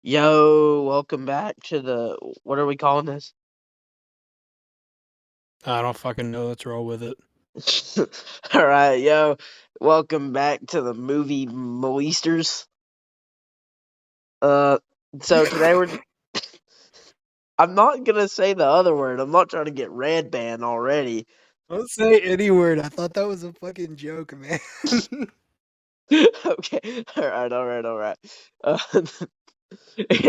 Yo, welcome back to what are we calling this? I don't fucking know. Let's roll with it. All right, yo, welcome back to the movie Moisters. Uh, so today I'm not gonna say the other word. I'm not trying to get red banned already. Don't say any word. I thought that was a fucking joke, man. Okay, all right. Uh,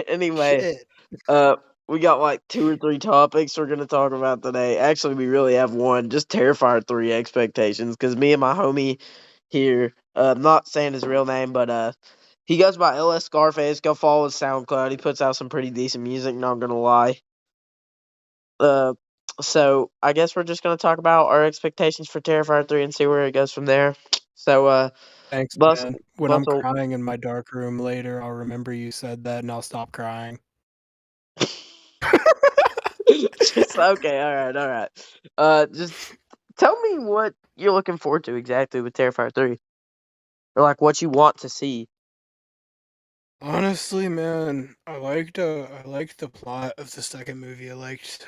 anyway, Shit. uh, we got like two or three topics we're gonna talk about today. Actually, we really have one, just Terrifier 3 expectations, because me and my homie here, I'm not saying his real name, but he goes by LSScarface. Go follow his SoundCloud. He puts out some pretty decent music, not gonna lie. Uh, so I guess we're just gonna talk about our expectations for Terrifier 3 and see where it goes from there. So, Thanks, bust, man. When I'm bustle. crying in my dark room later, I'll remember you said that and I'll stop crying. Just okay, all right. Just tell me what you're looking forward to exactly with Terrifier 3, or like what you want to see. Honestly, man, I liked the plot of the second movie. I liked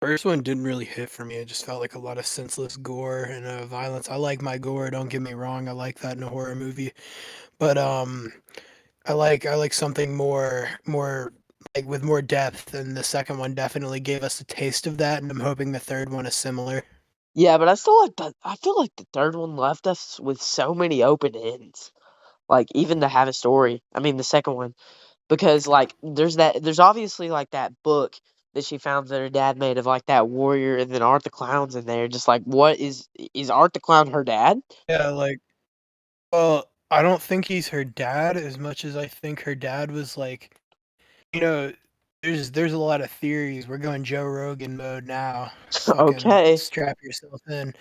first one didn't really hit for me. It just felt like a lot of senseless gore and violence. I like my gore, don't get me wrong. I like that in a horror movie. But I like something more like with more depth, and the second one definitely gave us a taste of that, and I'm hoping the third one is similar. Yeah, but I still like the. I feel like the third one left us with so many open ends. Like even to have a story. I mean, the second one, because like there's obviously like that book that she found that her dad made of like that warrior, and then Art the Clown's in there. Just like, what is Art the Clown her dad? Yeah, like, well, I don't think he's her dad as much as I think her dad was like, you know, there's a lot of theories. We're going Joe Rogan mode now. Fucking Okay. strap yourself in.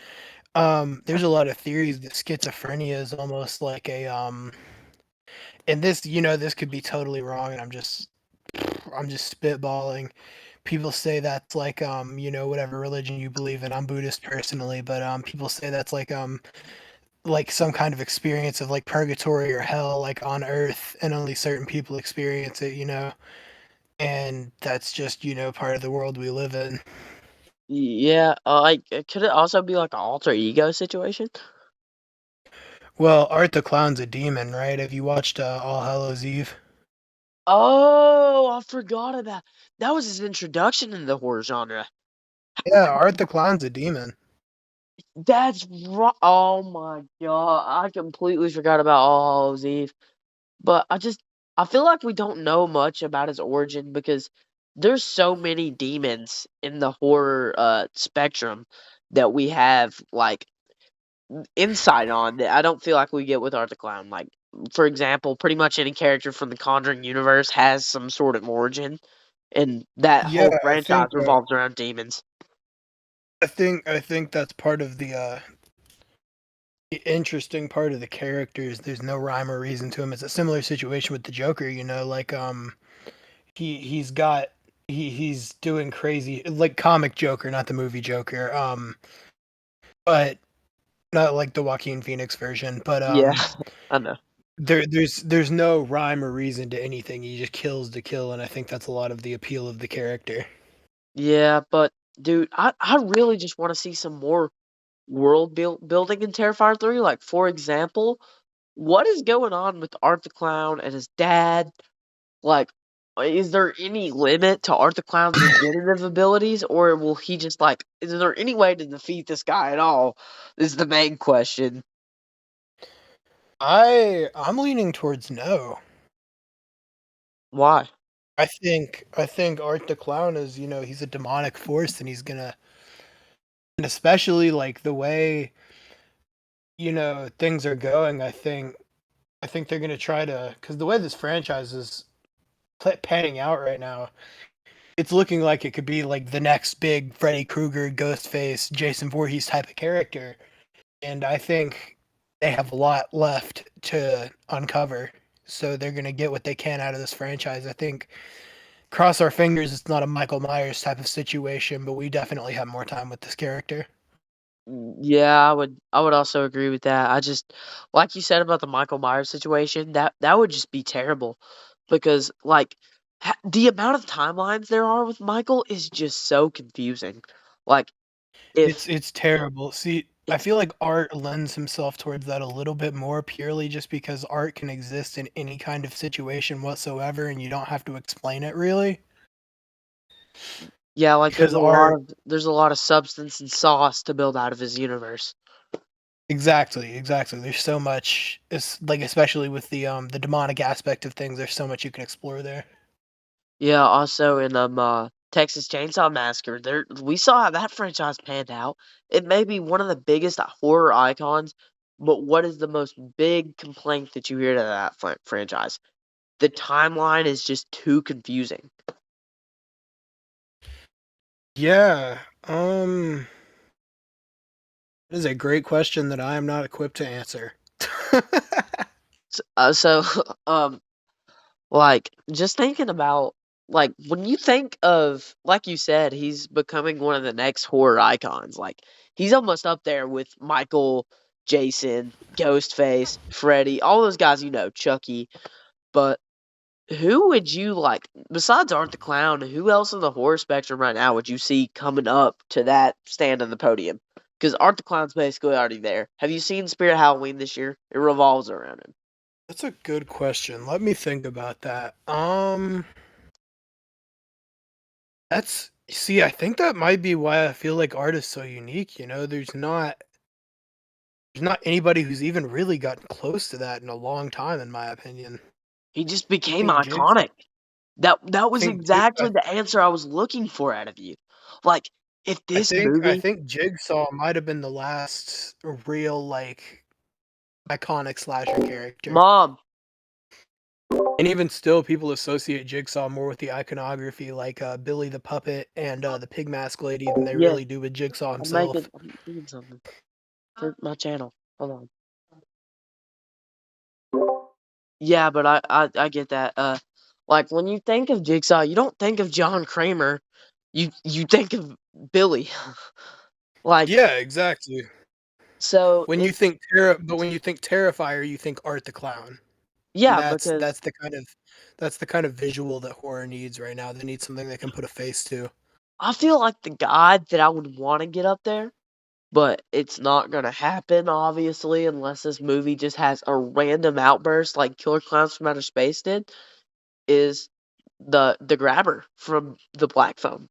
There's a lot of theories that schizophrenia is almost like a and this could be totally wrong, and I'm just spitballing. People say that's like whatever religion you believe in. I'm Buddhist personally, but people say that's like some kind of experience of like purgatory or hell like on earth, and only certain people experience it. And that's just part of the world we live in. Yeah. Like, could it also be like an alter ego situation? Well, Art the Clown's a demon, right? Have you watched All Hallows Eve? Oh, I forgot about that. Was his introduction in the horror genre. Yeah, Art the Clown's a demon. That's right. Oh my god, I completely forgot about All Hallows Eve. But I feel like we don't know much about his origin because there's so many demons in the horror spectrum that we have like insight on that I don't feel like we get with Art the Clown. Like, for example, pretty much any character from the Conjuring universe has some sort of origin, and that Yeah, whole I franchise think revolves around demons. I think that's part of the interesting part of the characters. There's no rhyme or reason to him. It's a similar situation with the Joker, like he's got he's doing crazy like comic Joker, not the movie Joker. But not like the Joaquin Phoenix version, but Yeah, I know. there's no rhyme or reason to anything. He just kills to kill, and I think that's a lot of the appeal of the character. Yeah, but dude, I really just want to see some more building in Terrifier 3. Like, for example, what is going on with Art the Clown and his dad? Like, is there any limit to Art the Clown's regenerative abilities, or will he just like? Is there any way to defeat this guy at all? Is the main question. I'm leaning towards no. Why? I think Art the Clown is, he's a demonic force, and he's gonna, and especially like the way, things are going. I think they're gonna try to, because the way this franchise is panning out right now, it's looking like it could be like the next big Freddy Krueger, Ghostface, Jason Voorhees type of character, and I think they have a lot left to uncover. So they're gonna get what they can out of this franchise. I think cross our fingers it's not a Michael Myers type of situation, but we definitely have more time with this character. Yeah, I would also agree with that. I just like you said about the Michael Myers situation, that would just be terrible. because like the amount of timelines there are with Michael is just so confusing. Like if It's terrible. See, I it's feel like art lends himself towards that a little bit more purely just because art can exist in any kind of situation whatsoever and you don't have to explain it really. yeah, like Because art there's a lot of substance and sauce to build out of his universe. exactly, exactly. There's so much it's like especially with the demonic aspect of things, there's so much you can explore there. Yeah, also in Texas Chainsaw Massacre, there we saw how that franchise panned out. It may be one of the biggest horror icons, but what is the most big complaint that you hear to that franchise? The timeline is just too confusing. Yeah. That is a great question that I am not equipped to answer. So like just thinking about like when you think of like you said, he's becoming one of the next horror icons. Like he's almost up there with Michael, Jason, Ghostface, Freddy, all those guys you know, Chucky. But who would you like besides Art the Clown, who else in the horror spectrum right now would you see coming up to that stand on the podium? Because Art the Clown's basically already there. Have you seen Spirit Halloween this year? It revolves around him. That's a good question. Let me think about that. That's see, I think that might be why I feel like art is so unique, you know? There's not anybody who's even really gotten close to that in a long time, in my opinion. He just I became think Jigs iconic. That I was think Jig exactly the answer I was looking for out of you. Like, if I this think I movie think Jigsaw might have been the last real, like, iconic slasher character. Mom, And even still, people associate Jigsaw more with the iconography, like Billy the Puppet and the Pig Mask Lady, than they yes, really do with Jigsaw I'm himself. making something for my channel. Hold on. Yeah, but I get that. Like when you think of Jigsaw, you don't think of John Kramer. You think of Billy. Like, Yeah, exactly. so When you it's think when you think Terrifier, you think Art the Clown. And yeah, that's because that's the kind of visual that horror needs right now. They need something they can put a face to. I feel like the guy that I would want to get up there, but it's not gonna happen, obviously, unless this movie just has a random outburst like Killer Clowns from Outer Space did, is the grabber from the Black Phone.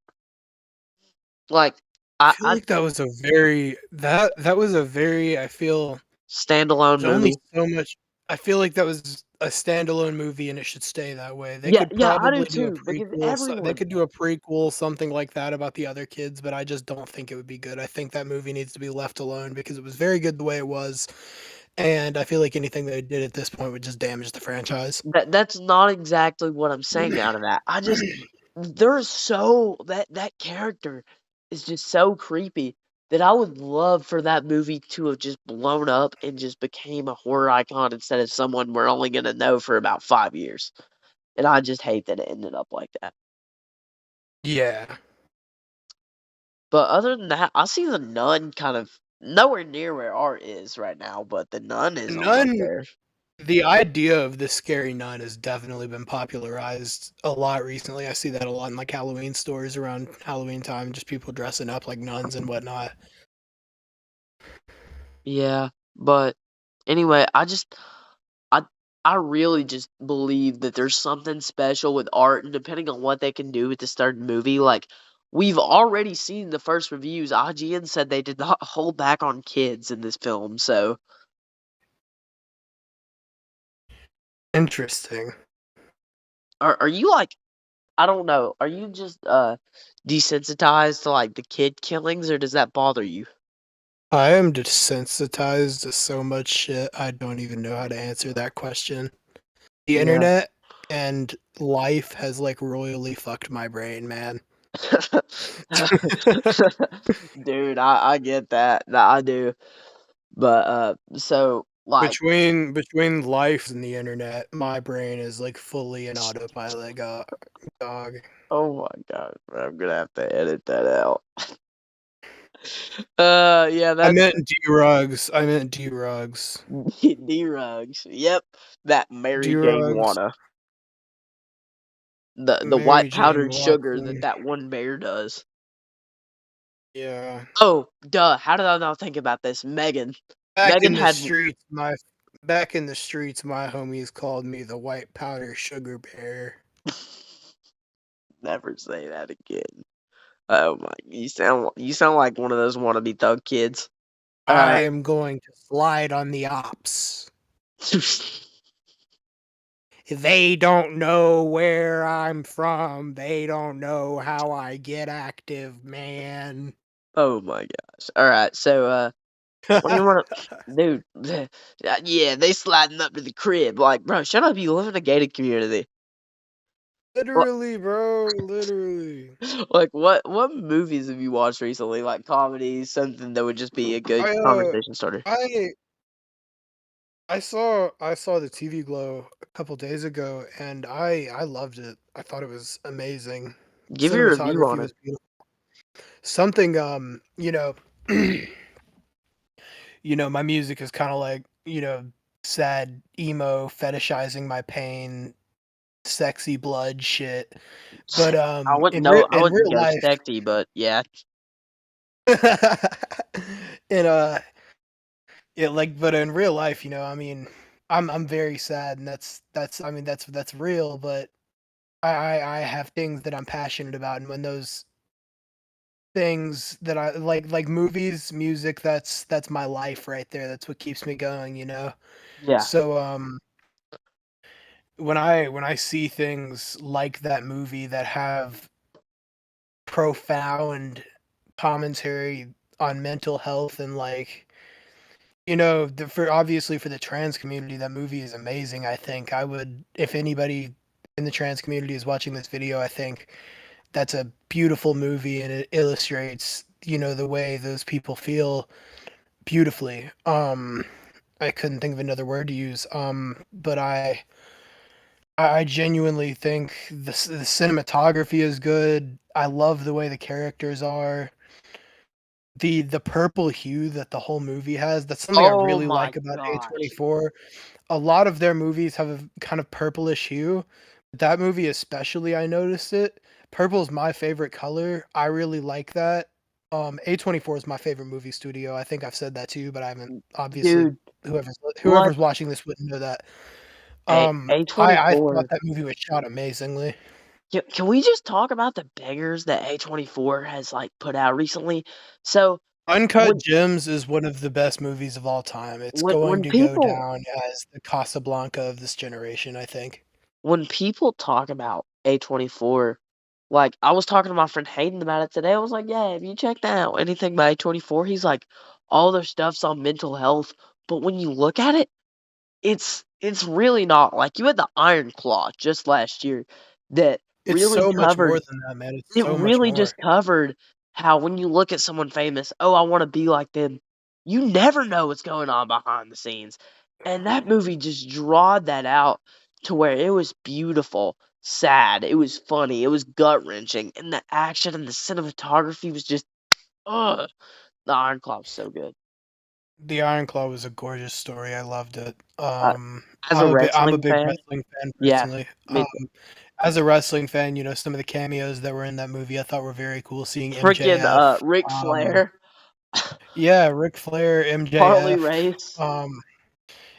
Like, I I feel I like that was a very that was a very I feel standalone there's only movie. so much I feel like that was a standalone movie and it should stay that way. They Yeah, could yeah, I do probably do a too, because prequel. They everyone could do a prequel, something like that about the other kids, but I just don't think it would be good. I think that movie needs to be left alone because it was very good the way it was, and I feel like anything they did at this point would just damage the franchise. that's not exactly what I'm saying out of that. I just there's so that character is just so creepy that I would love for that movie to have just blown up and just became a horror icon instead of someone we're only gonna know for about 5 years. And I just hate that it ended up like that. Yeah. But other than that, I see the Nun kind of nowhere near where art is right now, but the Nun is almost None there. The idea of the scary nun has definitely been popularized a lot recently. I see that a lot in like Halloween stores around Halloween time, just people dressing up like nuns and whatnot. Yeah, but anyway, I I really just believe that there's something special with art, and depending on what they can do with this third movie, like we've already seen the first reviews. IGN said they did not hold back on kids in this film. So, Interesting. are you like I don't know, are you just desensitized to like the kid killings, or does that bother you? I am desensitized to so much shit. I don't even know how to answer that question. The Yeah. internet and life has like royally fucked my brain, man. Dude, I get that. Nah, I do. But so like Between life and the internet, my brain is like fully in autopilot, dog. oh my god, I'm gonna have to edit that out. Yeah, I that's meant D-Rugs. I meant D-Rugs. D-Rugs. Yep, that Mary Jane D-Rugs. wanna. the Mary white Jane powdered sugar that Watson. that one bear does. Yeah. Oh, duh! How did I not think about this? Megan. Back Megan in the had streets, my back in the streets, my homies called me the white powder sugar bear. never say that again. Oh my! You sound like one of those wannabe thug kids. I Uh, am going to slide on the ops. They don't know where I'm from. They don't know how I get active, man. oh my gosh! All right, so what do you want to, dude? Yeah, they sliding up to the crib. Like, bro, shut up! You live in a gated community. What? Literally, bro. Literally. Like, what movies have you watched recently? Like comedies, something that would just be a good I conversation starter. I I saw the TV Glow a couple days ago, and I loved it. I thought it was amazing. Give your review Cinematography on it. was beautiful. Something my music is kind of like, sad emo fetishizing my pain, sexy blood shit. But I wouldn't in know. I in wouldn't real go life, sexy, but yeah, in but in real life, I mean, I'm very sad, and that's I mean that's real, but I have things that I'm passionate about, and when those things that I like movies, music, that's my life right there. That's what keeps me going. yeah. So when I see things like that movie that have profound commentary on mental health and for obviously for the trans community, that movie is amazing. I think I would, if anybody in the trans community is watching this video, I think that's a beautiful movie, and it illustrates, the way those people feel beautifully. I couldn't think of another word to use. But I genuinely think the cinematography is good. I love the way the characters are. The purple hue that the whole movie has, that's something I Oh really my like about gosh, A24. A lot of their movies have a kind of purplish hue. That movie especially, I noticed it. Purple is my favorite color. I really like that. A24 is my favorite movie studio. I think I've said that to you, but I haven't, obviously, dude. Like whoever's watching this wouldn't know that. I thought A24. that movie was shot amazingly. Can we just talk about the bangers that A24 has like put out recently? So Uncut when Gems is one of the best movies of all time. It's when going when to go people down as the Casablanca of this generation, I think. when people talk about A24, like I was talking to my friend Hayden about it today. I was like, "Yeah, have you checked out anything by A24?" He's like, "All their stuff's on mental health." But when you look at it, it's really not. Like you had the Iron Claw just last year that It's really so much more covered than that, man. It's it so much really more. just covered how when you look at someone famous, "Oh, I wanna be like them," you never know what's going on behind the scenes, and that movie just drawed that out to where it was beautiful, sad, it was funny, it was gut-wrenching, and the action and the cinematography was just ugh, the Iron Claw was so good. The Iron Claw was a gorgeous story. I loved it. Uh, as a I'm a wrestling big fan wrestling fan yeah, personally. me too. As a wrestling fan, some of the cameos that were in that movie I thought were very cool. Seeing Freaking, MJF, Ric Flair, yeah, Ric Flair, Harley MJF, Race.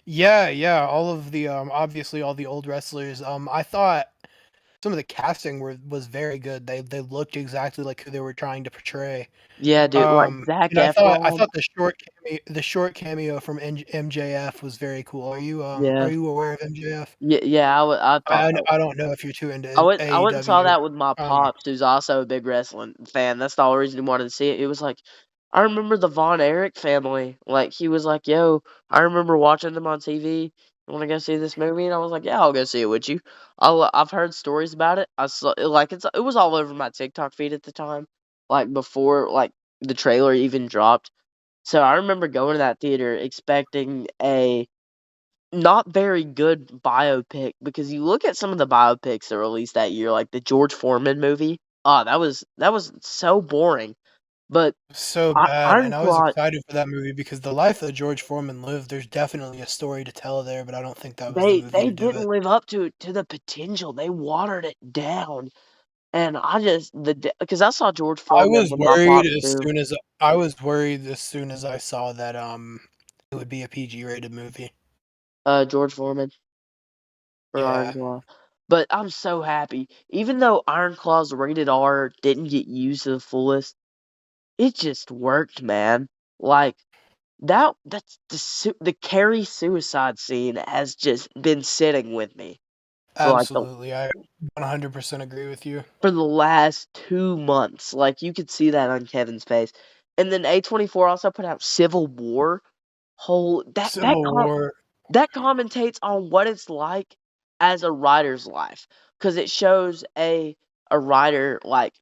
yeah, yeah, all of the obviously all the old wrestlers. I thought some of the casting was very good. They looked exactly like who they were trying to portray. Yeah, dude, like Zac I Efron. thought the short cameo from MJF was very cool. Are Yeah. you aware of MJF? Yeah, I thought that. I don't know if you're too into I went and saw AEW. that with my Um, pops, who's also a big wrestling fan. That's the whole reason he wanted to see it. It was like, I remember the Von Erich family. Like he was like, "Yo, I remember watching them on TV. You want to go see this movie?" And I was like, "Yeah, I'll go see it with you." I've heard stories about it. I saw like it was all over my TikTok feed at the time, like before like the trailer even dropped. So I remember going to that theater expecting a not very good biopic because you look at some of the biopics that released that year, like the George Foreman movie. Ah, that was so boring. But So bad, and I was Ironclaw, excited for that movie because the life that George Foreman lived, there's definitely a story to tell there, but I don't think that was the movie they to do didn't it. live up to the potential. They watered it down, and I just because I saw George I Foreman was with my worried pops as too. soon as I was worried as soon as I saw that, it would be a PG rated movie. George Foreman for Yeah, Ironclaw. But I'm so happy. Even though Ironclaw's rated R didn't get used to the fullest, it just worked, man. Like that's the Carrie suicide scene has just been sitting with me for like the absolutely, I 100% agree with you. for the last 2 months. Like you could see that on Kevin's face. And then A24 also put out Civil War. Whole Civil War. that commentates on what it's like as a writer's life because it shows a writer like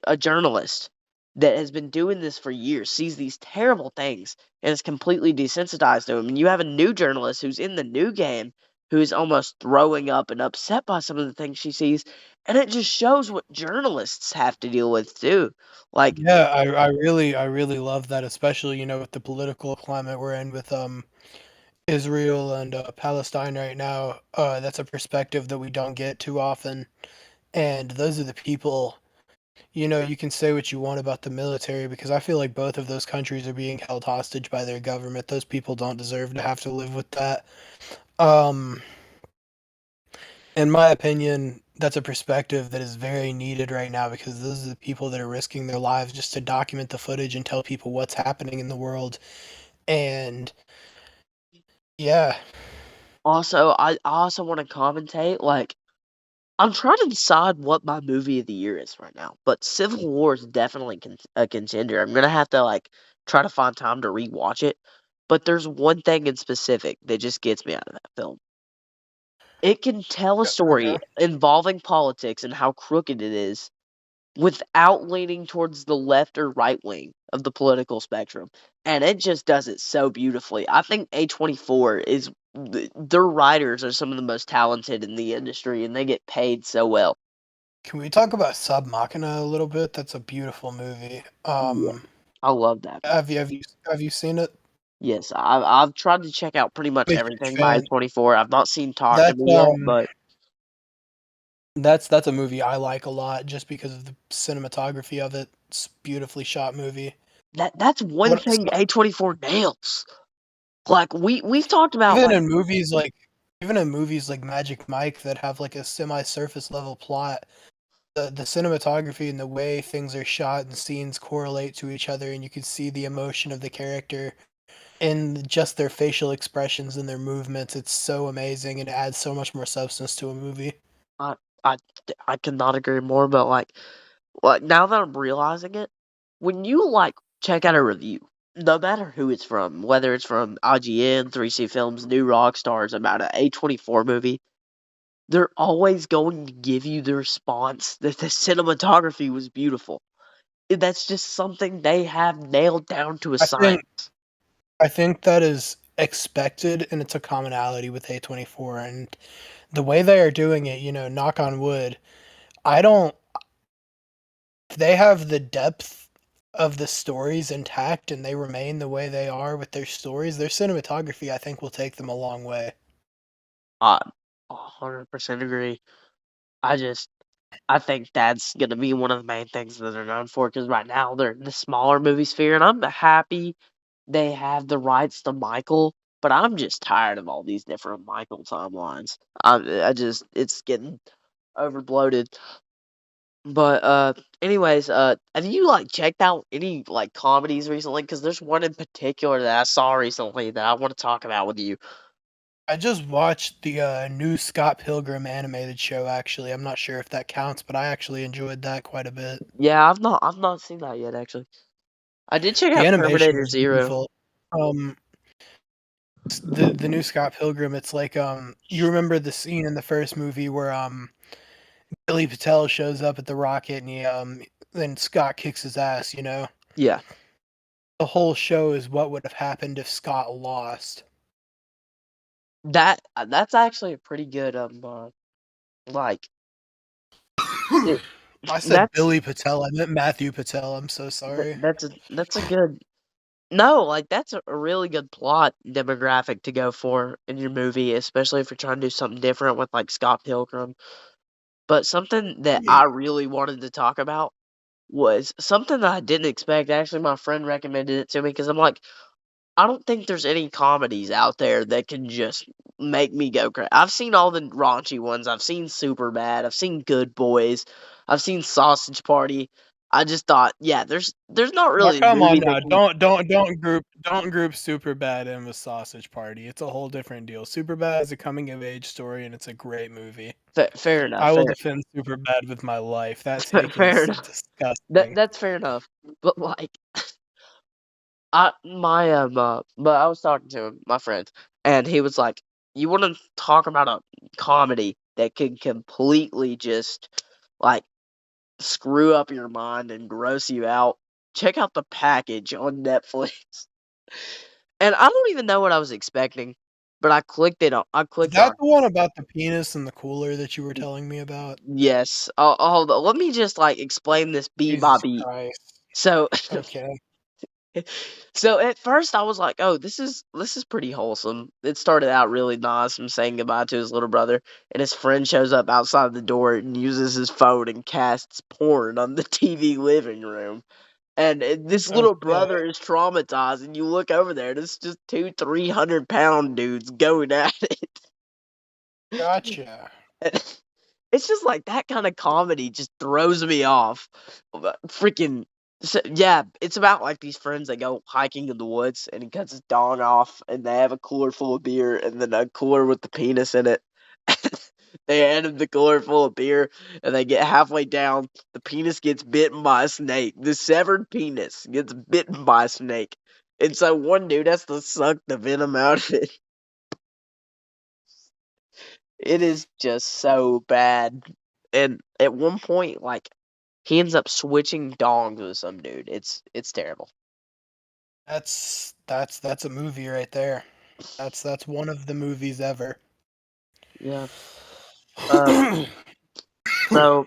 a journalist that has been doing this for years sees these terrible things and is completely desensitized to them. And you have a new journalist who's in the new game who is almost throwing up and upset by some of the things she sees, and it just shows what journalists have to deal with too. Like, Yeah, I really love that, especially, with the political climate we're in with, Israel and, Palestine right now. That's a perspective that we don't get too often, and those are the people. You can say what you want about the military because I feel like both of those countries are being held hostage by their government. Those people don't deserve to have to live with that. Um, in my opinion, that's a perspective that is very needed right now because those are the people that are risking their lives just to document the footage and tell people what's happening in the world. And yeah, also, I also want to commentate like I'm trying to decide what my movie of the year is right now, but Civil War is definitely a contender. I'm gonna have to like try to find time to rewatch it. But there's one thing in specific that just gets me out of that film. It can tell a story okay. involving politics and how crooked it is without leaning towards the left or right wing of the political spectrum. And it just does it so beautifully. I think A24 is their writers are some of the most talented in the industry and they get paid so well. Can we talk about Sub Machina a little bit? That's a beautiful movie. Yeah, I love that. Have you seen it? Yes, I've tried to check out pretty much I'm a huge everything by fan. A24. I've not seen Talk to That's Me yet, but that's a movie I like a lot just because of the cinematography of it. It's a beautifully shot movie. that's one What thing so A24 nails. Like we've talked about even like in movies like even in movies like Magic Mike that have like a semi-surface level plot, the cinematography and the way things are shot and scenes correlate to each other and you can see the emotion of the character in just their facial expressions and their movements. It's so amazing and it adds so much more substance to a movie. I I I could not agree more, but like now that I'm realizing it, when you like check out a review, no matter who it's from, whether it's from IGN, 3C Films, New Rockstars about an A24 movie, they're always going to give you the response that the cinematography was beautiful. That's just something they have nailed down to a I think science. I think that is expected and it's a commonality with A24 and the way they are doing it, knock on wood, I don't if they have the depth of the stories intact and they remain the way they are with their stories, their cinematography I think will take them a long way. I 100% agree. I just I think that's gonna be one of the main things that they're known for because right now they're in the smaller movie sphere, and I'm happy they have the rights to Michael, but I'm just tired of all these different Michael timelines. I just it's getting overbloated. But anyways, have you like checked out any like comedies recently? Because there's one in particular that I saw recently that I want to talk about with you. I just watched the new Scott Pilgrim animated show actually. I'm not sure if that counts, but I actually enjoyed that quite a bit. Yeah, I've not seen that yet actually. I did check The out animation Terminator is Zero. beautiful. Um the new Scott Pilgrim, it's like you remember the scene in the first movie where Billy Patel shows up at the rocket and he then Scott kicks his ass. Yeah, The whole show is what would have happened if Scott lost. that's actually a pretty good like it. I said That's Billy Patel. I meant Matthew Patel. I'm so sorry. that's a good no, like that's a really good plot demographic to go for in your movie, especially if you're trying to do something different with like Scott Pilgrim. But something that Yeah. I really wanted to talk about was something that I didn't expect. Actually, my friend recommended it to me because I'm like, I don't think there's any comedies out there that can just make me go crazy. I've seen all the raunchy ones. I've seen Superbad. I've seen Good Boys. I've seen Sausage Party. I just thought, yeah, there's not Now really a come on movie that now. can. Don't group Superbad in with Sausage Party. It's a whole different deal. Superbad is a coming of age story and it's a great movie. Fair enough. I will defend Superbad with my life. That take Fair is enough. disgusting. That's fair enough. But like, but I was talking to him, my friend, and he was like, "You want to talk about a comedy that can completely just like screw up your mind and gross you out? Check out The Package on Netflix." And I don't even know what I was expecting, but I Is clicked that on. the one about the penis and the cooler that you were Y- telling me about? Yes. Hold on. Let me just like explain this beat by Jesus beat. Christ. So Okay. So at first I was like, "Oh, this is pretty wholesome." It started out really nice, him saying goodbye to his little brother, and his friend shows up outside the door and uses his phone and casts porn on the TV living room. And this little Okay. brother is traumatized, and you look over there, and it's just two 300-pound dudes going at it. Gotcha. It's just like that kinda comedy just throws me off. Freaking yeah, it's about, like, these friends that go hiking in the woods, and he cuts his dong off, and they have a cooler full of beer, and then a cooler with the penis in it. They hand him the cooler full of beer, and they get halfway down, the penis gets bitten by a snake. The severed penis gets bitten by a snake, and so one dude has to suck the venom out of it. It is just so bad. And at one point, like, he ends up switching dongs with some dude. It's terrible. That's a movie right there. That's one of the movies ever. Yeah. Uh, so,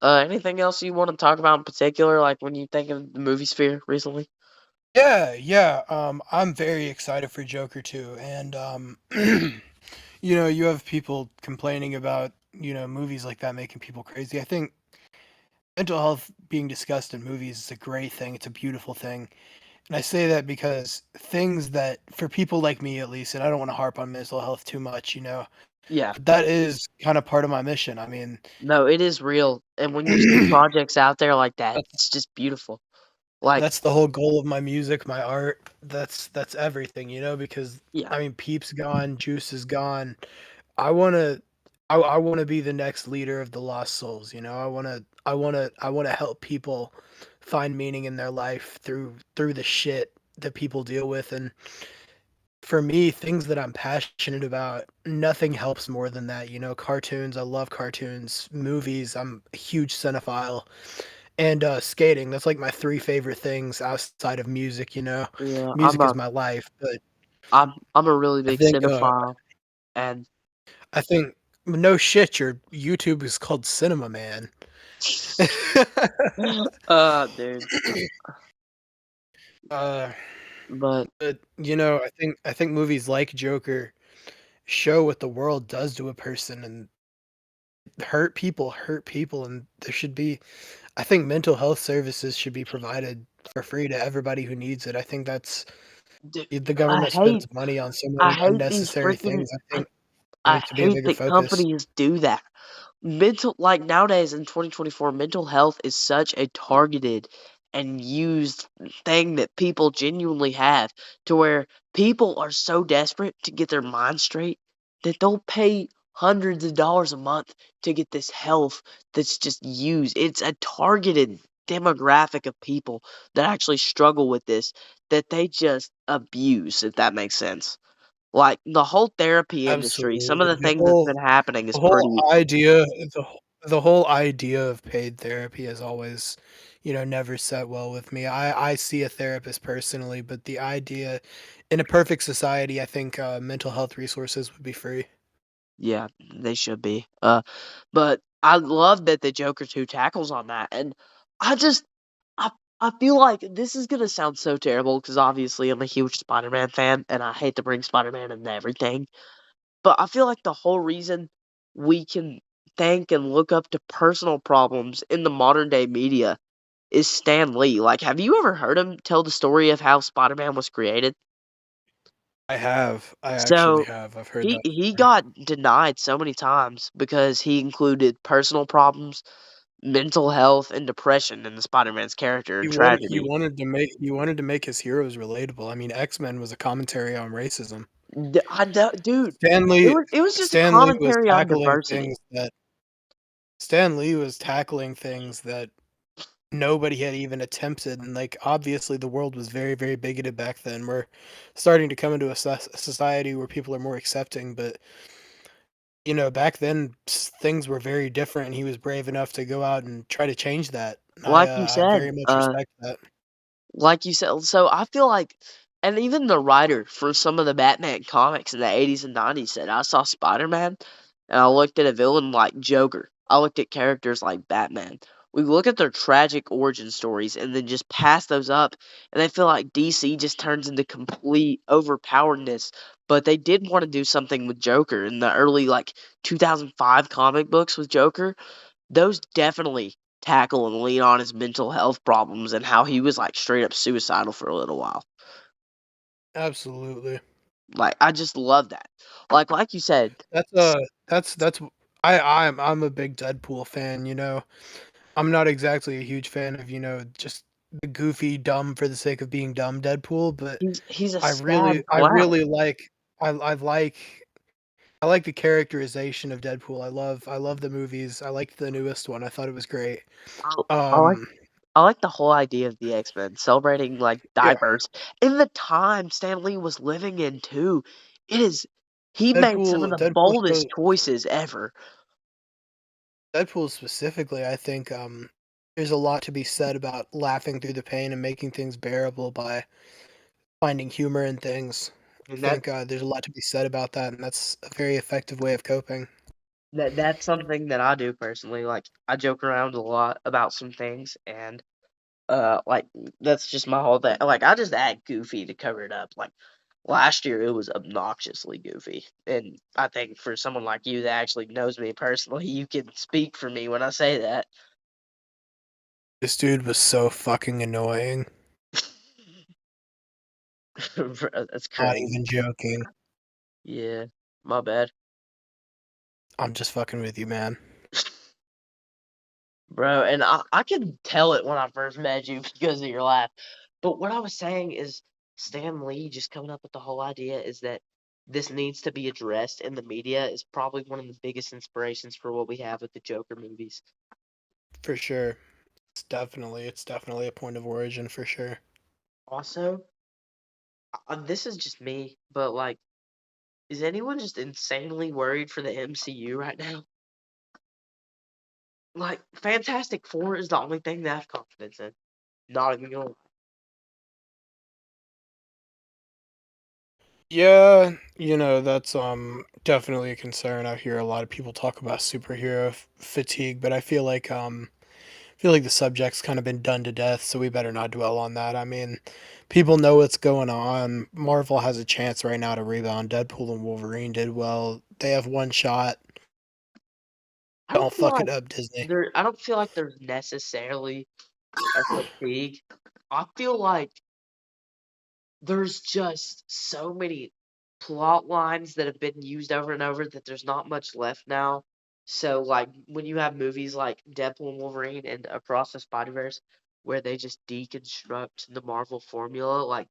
anything else you want to talk about in particular, like when you think of the movie sphere recently? Yeah, yeah. I'm very excited for Joker 2, and you have people complaining about movies like that making people crazy. I think mental health being discussed in movies is a great thing. It's a beautiful thing, and I say that because things that for people like me at least, and I don't want to harp on mental health too much, Yeah. but that is kind of part of my mission. I mean, No, it is real. And when you see projects out there like that, that's it's just beautiful. Like, that's the whole goal of my music, my art. That's everything, because yeah, I mean, Peep's gone, Juice is gone. I wanna I wanna be the next leader of the lost souls, I wanna help people find meaning in their life through the shit that people deal with, and for me, things that I'm passionate about, nothing helps more than that, cartoons, I love cartoons, movies, I'm a huge cinephile, and, skating, that's like my 3 favorite things outside of music, yeah. music is my life, but I'm a really I big think, cinephile, and I think no shit, your YouTube is called Cinema Man. dude. Uh, But but, I think movies like Joker show what the world does to a person, and hurt people, and there should be I think mental health services should be provided for free to everybody who needs it. I think that's dude, the I government spends hate money on so I many hate these unnecessary freaking things. I think there I needs to be a hate bigger that focus. companies do that. Nowadays in 2024, mental health is such a targeted and used thing that people genuinely have to where people are so desperate to get their mind straight that they'll pay hundreds of dollars a month to get this health that's just used. It's a targeted demographic of people that actually struggle with this that they just abuse, if that makes sense. Like the whole therapy industry, some of Absolutely. the things that's been happening is The whole pretty. idea the whole idea of paid therapy has always, never set well with me. I see a therapist personally, but the idea in a perfect society, I think, mental health resources would be free. Yeah, they should be. But I love that the Joker 2 tackles on that, and I just I I feel like this is gonna sound so terrible because obviously I'm a huge Spider-Man fan, and I hate to bring Spider-Man into everything, but I feel like the whole reason we can thank and look up to personal problems in the modern day media is Stan Lee. Like, have you ever heard him tell the story of how Spider-Man was created? I have. I actually So, have. I've heard he that he story. got denied so many times because he included personal problems, mental health, and depression in the Spider-Man's character and tragedy. He wanted to make his heroes relatable. I mean, X-Men was a commentary on racism. I don't, dude. Stan It Lee was it was just a Stan Lee was commentary on tackling diversity. things that Stan Lee was tackling things that nobody had even attempted, and, like, obviously, the world was very, very bigoted back then. We're starting to come into a society where people are more accepting, but, back then, things were very different, and he was brave enough to go out and try to change that. Like you I said, very much respect that. like you said, so I feel like, and even the writer for some of the Batman comics in the 80s and 90s said, I saw Spider-Man and I looked at a villain like Joker. I looked at characters like Batman. We look at their tragic origin stories and then just pass those up, and they feel like DC just turns into complete overpoweredness. But they did want to do something with Joker in the early, like, 2005 comic books with Joker. Those definitely tackle and lean on his mental health problems and how he was, like, straight up suicidal for a little while. Absolutely. Like, I just love that. Like you said, That's, s that's I'm a big Deadpool fan, you know? I'm not exactly a huge fan of, just the goofy, dumb for the sake of being dumb Deadpool, but he's a I really sad I clown. really like I like I like the characterization of Deadpool. I love the movies. I liked the newest one. I thought it was great. I I like Um, I like the whole idea of the X-Men celebrating, like, yeah, diverse in the time Stan Lee was living in too. It is he made some of the Deadpool boldest choices ever. Deadpool specifically, I think, there's a lot to be said about laughing through the pain and making things bearable by finding humor in things. I And think, there's a lot to be said about that, and that's a very effective way of coping. that's something that I do personally. Like, I joke around a lot about some things, and like, that's just my whole thing. Like, I just act goofy to cover it up. Like, last year, it was obnoxiously goofy, and I think for someone like you that actually knows me personally, you can speak for me when I say that. This dude was so fucking annoying. Bro, that's Not crazy. even joking. Yeah, my bad. I'm just fucking with you, man. Bro, and I could tell it when I first met you because of your laugh. But what I was saying is Stan Lee just coming up with the whole idea is that this needs to be addressed in the media is probably one of the biggest inspirations for what we have with the Joker movies. For sure. It's definitely a point of origin for sure. Also, this is just me, but like, is anyone just insanely worried for the MCU right now? Like, Fantastic Four is the only thing that I have confidence in. Not even gonna lie. Yeah, that's definitely a concern. I hear a lot of people talk about superhero fatigue, but I feel like the subject's kind of been done to death, so we better not dwell on that. I mean, people know what's going on. Marvel has a chance right now to rebound. Deadpool and Wolverine did well. They have one shot. I don't Don't feel fuck it like up, Disney. I don't feel like there's necessarily a fatigue. I feel like there's just so many plot lines that have been used over and over that there's not much left now. So, like, when you have movies like Deadpool and Wolverine and Across the Spider-Verse, where they just deconstruct the Marvel formula, like,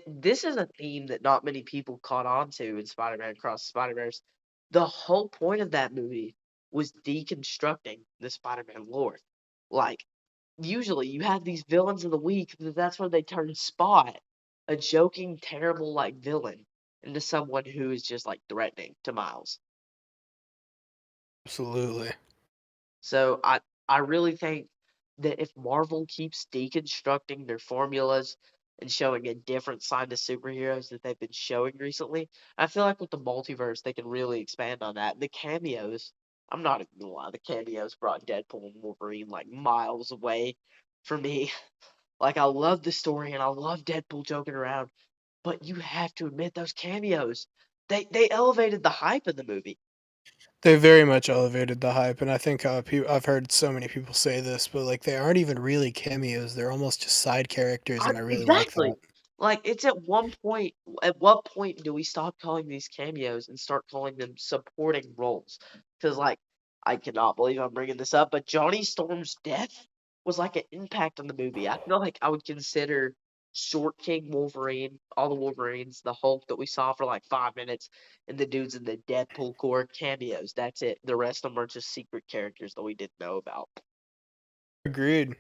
this is a theme that not many people caught on to in Spider-Man Across the Spider-Verse. The whole point of that movie was deconstructing the Spider-Man lore. Like, usually you have these villains of the week, that's when they turn Spot, a joking, terrible, like, villain, into someone who is just, like, threatening to Miles. Absolutely. So I really think that if Marvel keeps deconstructing their formulas and showing a different side to superheroes that they've been showing recently, I feel like with the multiverse they can really expand on that. The cameos. I'm not even gonna lie, the cameos brought Deadpool and Wolverine like miles away for me. Like I love the story and I love Deadpool joking around, but you have to admit those cameos. They elevated the hype of the movie. They very much elevated the hype, and I think I've heard so many people say this, but like they aren't even really cameos; they're almost just side characters, and I really like that. Exactly. Like it's at one point. At what point do we stop calling these cameos and start calling them supporting roles? Because like I cannot believe I'm bringing this up, but Johnny Storm's death was like an impact on the movie. I feel like I would consider Short King Wolverine, all the Wolverines, the Hulk that we saw for like 5 minutes, and the dudes in the Deadpool core cameos. That's it. The rest of them are just secret characters that we didn't know about. Agreed.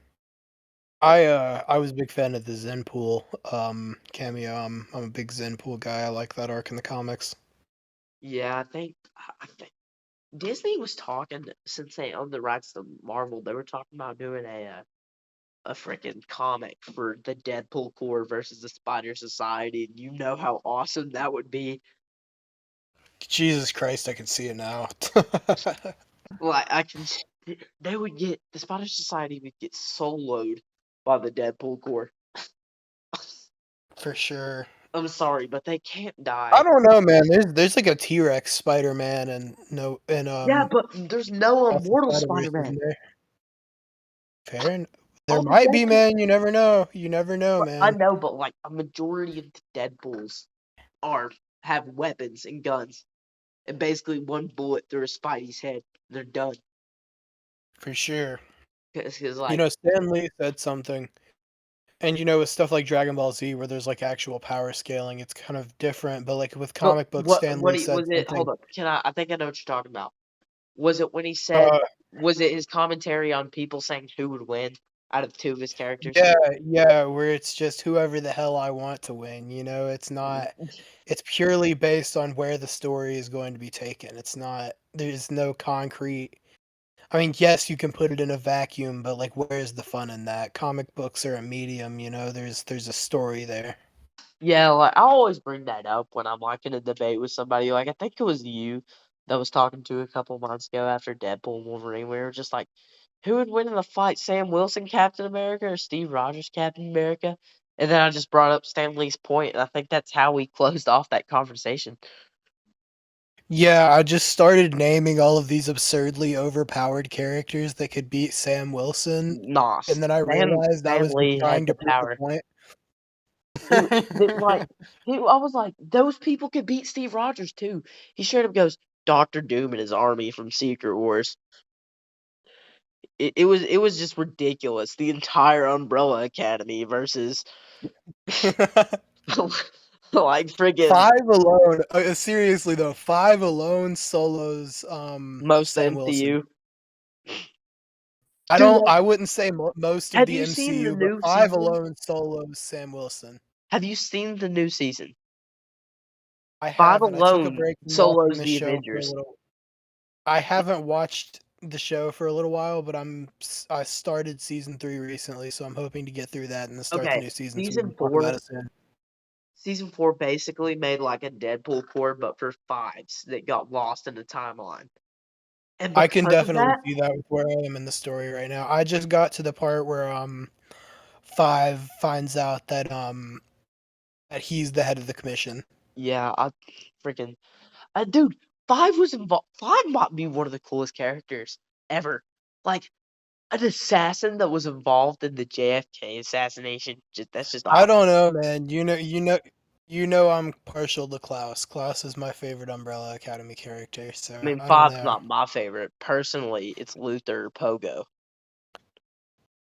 But I was a big fan of the Zenpool cameo. I'm a big Zenpool guy. I like that arc in the comics. yeah, I think Disney was talking since they owned the rights to Marvel. They were talking about doing a freaking comic for the Deadpool Corps versus the Spider Society, and you know how awesome that would be. Jesus Christ, I can see it now. Like I can, they would get the Spider Society would get soloed by the Deadpool Corps. For sure. I'm sorry, but they can't I die. don't know, man. There's like a T-Rex Spider-Man and no and Yeah, but there's no Across the immortal Spider-Verse, Spider-Man. isn't there? Fair en There All the might be, Deadpool, man. You never know. You never know, I man. know, but like a majority of the Deadpools are have weapons and guns. And basically one bullet through a Spidey's head, they're done. For sure. Because You like, know, Stan Lee said something, and, with stuff like Dragon Ball Z where there's, like, actual power scaling, it's kind of different, but, like, with but comic books, Stan Lee said was it? something, Hold up, can I? I think I know what you're talking about. Was it when he said? uh Was it his commentary on people saying who would win out of two of his characters? yeah, yeah, where it's just whoever the hell I want to win, it's purely based on where the story is going to be taken. There's no concrete. I mean, yes, you can put it in a vacuum, but, like, where's the fun in that? Comic books are a medium, there's a story there. Yeah, like I always bring that up when I'm like in a debate with somebody. Like I think it was you that was talking to a couple months ago after Deadpool and Wolverine. We were just like, who would win in a fight, Sam Wilson, Captain America, or Steve Rogers, Captain America? And then I just brought up Stan Lee's point, and I think that's how we closed off that conversation. Yeah, I just started naming all of these absurdly overpowered characters that could beat Sam Wilson, Nah, and then I realized I Stan was just Lee had trying the to prove a power. point. Like, I was like, those people could beat Steve Rogers too. He straight up goes, Doctor Doom and his army from Secret Wars. It was just ridiculous. The entire Umbrella Academy versus like friggin' 5 alone seriously though, 5 alone solos, most of the Sam Wilson. MCU. Dude, I wouldn't say most of have the you seen the MCU, but new 5 season? alone solos Sam Wilson. Have you seen the new season? I Five haven't, I took a alone break from watching solos the the show for a Avengers. little. I haven't watched the show for a little while, but I started season 3 recently, so I'm hoping to get through that and then start the Okay, new season so we season can talk about four. it soon. Season four basically made like a Deadpool core, but for fives that got lost in the timeline. And I can because of definitely that, see that with where I am in the story right now. I just got to the part where 5 finds out that he's the head of the commission. yeah, I freaking dude, five was involved. Five might be one of the coolest characters ever. Like an assassin that was involved in the JFK assassination. That's just I awesome. don't know, man. I'm partial to Klaus. Klaus is my favorite Umbrella Academy character, I so mean, I don't five's know. not my favorite personally. It's Luther or Pogo.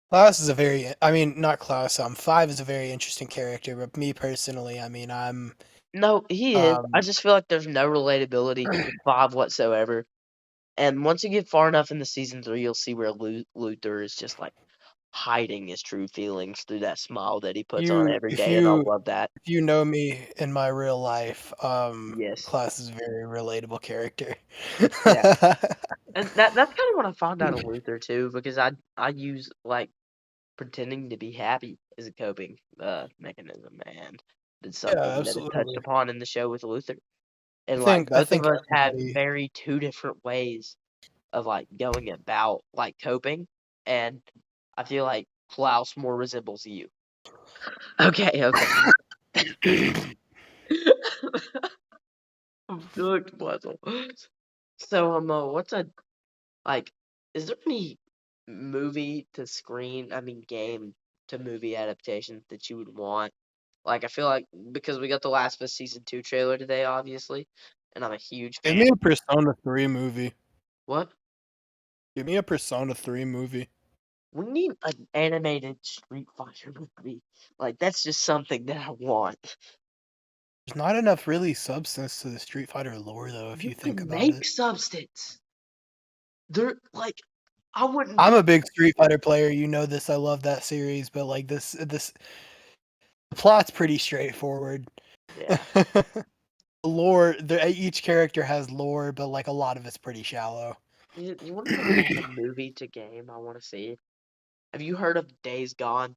Klaus is a very, I mean, not Klaus. 5 is a very interesting character, but me personally, I mean, No, he is. I um, just feel like there's no relatability with five whatsoever. And once you get far enough into season three, you'll see where Luther is just like hiding his true feelings through that smile that he puts on you every day, and I love that. if you know me in my real life, Yes. Klaus is a very relatable character. Yeah. And that's kind of what I found out of Luther too, because I use like pretending to be happy as a coping mechanism, and it's Yeah, something that is touched absolutely. upon in the show with Luther. I And like think I both of think us have everybody very two different ways of like going about like coping, and I feel like Klaus more resembles you. Okay, okay. I'm cooked, Weasel. So, what's a like? Is there any movie to screen? I mean, game to movie adaptation that you would want? Like, I feel like because we got the Last of Us season 2 trailer today, obviously, and I'm a huge Give fan. me a Persona 3 movie. What? Give me a Persona 3 movie. We need an animated Street Fighter movie. Like, that's just something that I want. There's not enough really substance to the Street Fighter lore, though, if You you think can about make it. substance. They're like, I wouldn't. I'm a big Street Fighter player. You know this. I love that series, but like this the plot's pretty straightforward. Yeah. Lore, each character has lore, but like a lot of it's pretty shallow. You want to know like a movie to game I want to see? Have you heard of Days Gone?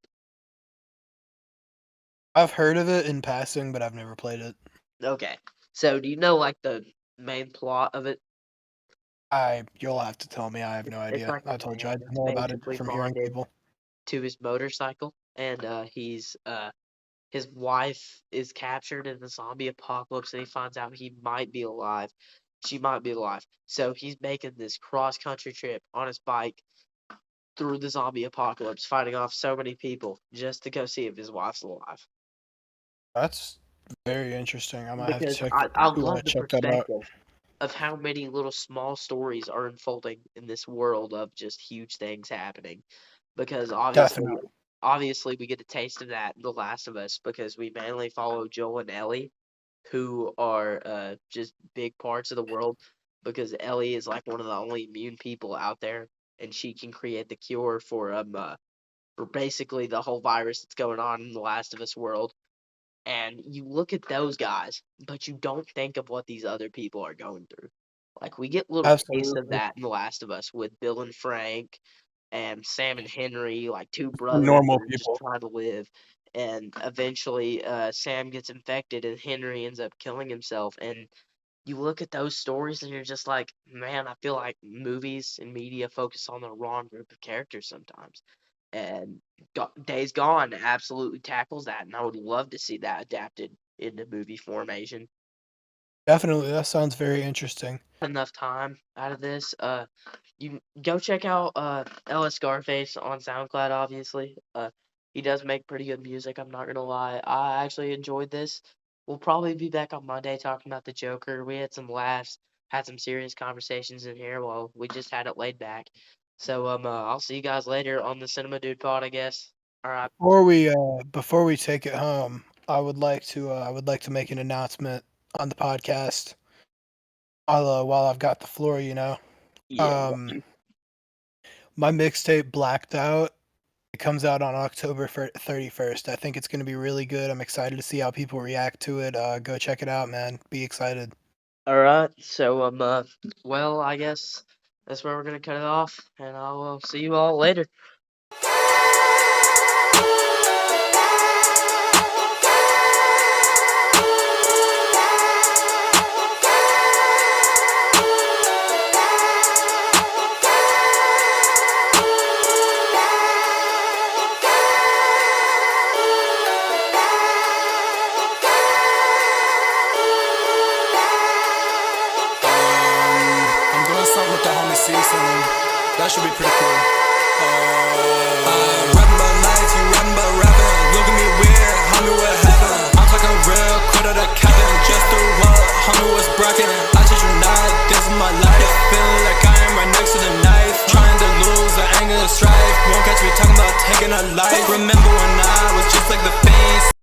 I've heard of it in passing, but I've never played it. Okay. So, do you know like the main plot of it? You'll have to tell me. I have no It's idea. like a I told you I man didn't that's know about it basically from hearing bonded people. to his motorcycle, and his wife is captured in the zombie apocalypse, and he finds out he might be alive. She might be alive. So he's making this cross country trip on his bike through the zombie apocalypse, fighting off so many people just to go see if his wife's alive. That's very interesting. I might have to Because I love the check that out. perspective of how many little small stories are unfolding in this world of just huge things happening. Because Definitely. obviously we get a taste of that in The Last of Us because we mainly follow Joel and Ellie, who are just big parts of the world. Because Ellie is like one of the only immune people out there, and she can create the cure for basically the whole virus that's going on in the Last of Us world. And you look at those guys, but you don't think of what these other people are going through. Like we get little tastes of Absolutely. that in The Last of Us with Bill and Frank and Sam and Henry, like two brothers that Normal are just people. trying to live. And eventually, Sam gets infected, and Henry ends up killing himself. And you look at those stories, and you're just like, man, I feel like movies and media focus on the wrong group of characters sometimes. And Days Gone absolutely tackles that, and I would love to see that adapted into movie formation. Definitely. That sounds very interesting. Enough time out of this. You go check out LSScarface on SoundCloud. Obviously, he does make pretty good music. I'm not gonna lie. I actually enjoyed this. We'll probably be back on Monday talking about the Joker. We had some laughs, had some serious conversations in here. Well, we just had it laid back. So I'll see you guys later on the Cinema Dude Pod, I guess. All right. Before we take it home, I would like to make an announcement on the podcast. While I've got the floor, you know. Yeah. Um my mixtape Blacked Out, it comes out on October 31st. I think it's going to be really good. I'm excited to see how people react to it. Go check it out, man. Be excited. All right. So well, I guess that's where we're gonna cut it off, and I'll see you all later. I'm doing something with the homie Season. That should be pretty cool. Rapping about life, you rapping about rapping. Look at me weird, homie, what happened? I'm talking real, quit out the cabin. Just through what, homie, what's bracket? I teach you not, this is my life. Feeling like I am right next to the knife. Trying to lose the anger and strife. Won't catch me talking about taking a life. Remember when I was just like the fiends.